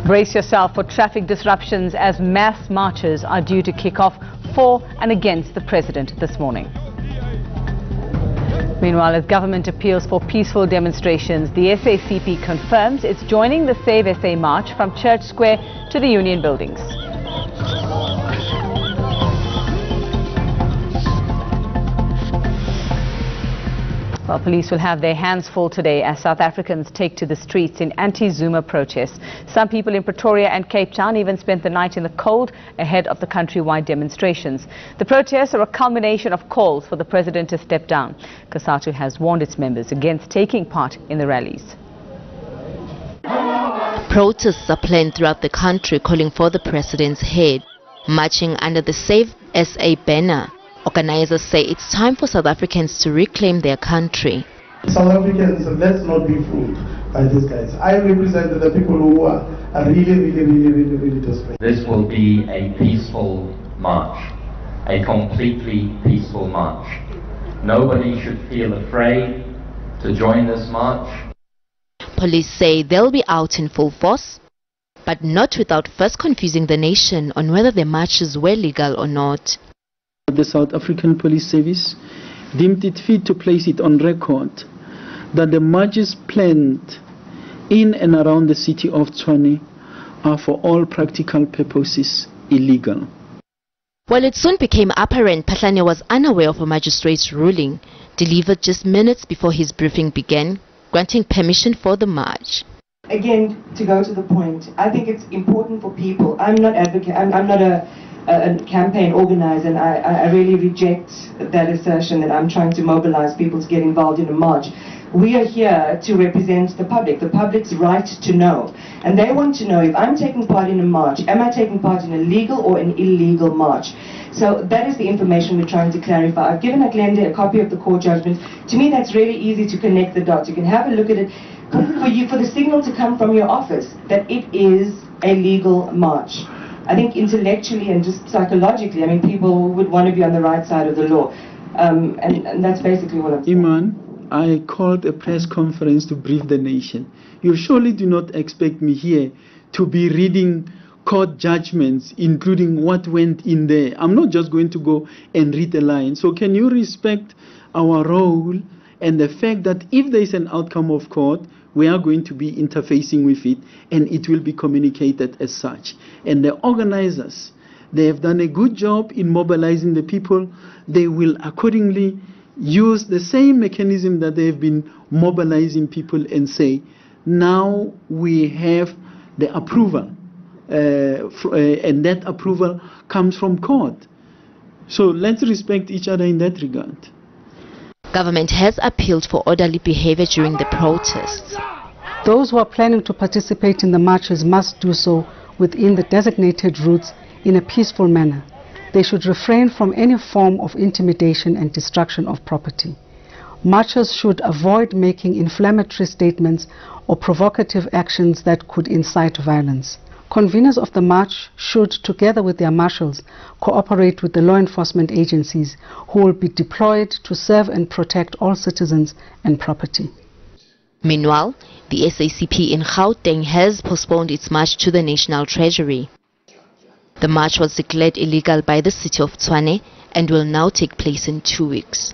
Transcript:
Brace yourself for traffic disruptions as mass marches are due to kick off for and against the president this morning. Meanwhile, as government appeals for peaceful demonstrations, the SACP confirms it's joining the Save SA march from Church Square to the Union buildings. Well, police will have their hands full today as South Africans take to the streets in anti-Zuma protests. Some people in Pretoria and Cape Town even spent the night in the cold ahead of the countrywide demonstrations. The protests are a culmination of calls for the president to step down. COSATU has warned its members against taking part in the rallies. Protests are planned throughout the country calling for the president's head, marching under the Save SA banner. Organizers say it's time for South Africans to reclaim their country. South Africans, let's not be fooled by these guys. I represent the people who are really desperate. This will be a peaceful march, a completely peaceful march. Nobody should feel afraid to join this march. Police say they'll be out in full force, but not without first confusing the nation on whether the marches were legal or not. The South African Police Service deemed it fit to place it on record that the marches planned in and around the city of Tshwane are for all practical purposes illegal. Well, it soon became apparent Phahlane was unaware of a magistrate's ruling delivered just minutes before his briefing began, granting permission for the march. Again, to go to the point, I think it's important for people. I'm not a campaign organizer, and I really reject that assertion that I'm trying to mobilize people to get involved in a march. We are here to represent the public's right to know. And they want to know, if I'm taking part in a march, am I taking part in a legal or an illegal march? So that is the information we're trying to clarify. I've given Aklende a copy of the court judgment. To me, that's really easy to connect the dots. You can have a look at it for the signal to come from your office that it is a legal march. I think intellectually and just psychologically, I mean, people would want to be on the right side of the law. And that's basically what I'm saying. Iman, I called a press conference to brief the nation. You surely do not expect me here to be reading court judgments, including what went in there. I'm not just going to go and read a line. So can you respect our role and the fact that if there is an outcome of court, we are going to be interfacing with it, and it will be communicated as such. And the organizers, they have done a good job in mobilizing the people. They will accordingly use the same mechanism that they have been mobilizing people and say, now we have the approval, and that approval comes from court. So let's respect each other in that regard. Government has appealed for orderly behavior during the protests. Those who are planning to participate in the marches must do so within the designated routes in a peaceful manner. They should refrain from any form of intimidation and destruction of property. Marchers should avoid making inflammatory statements or provocative actions that could incite violence. Conveners of the march should, together with their marshals, cooperate with the law enforcement agencies who will be deployed to serve and protect all citizens and property. Meanwhile, the SACP in Gauteng has postponed its march to the National Treasury. The march was declared illegal by the city of Tshwane and will now take place in 2 weeks.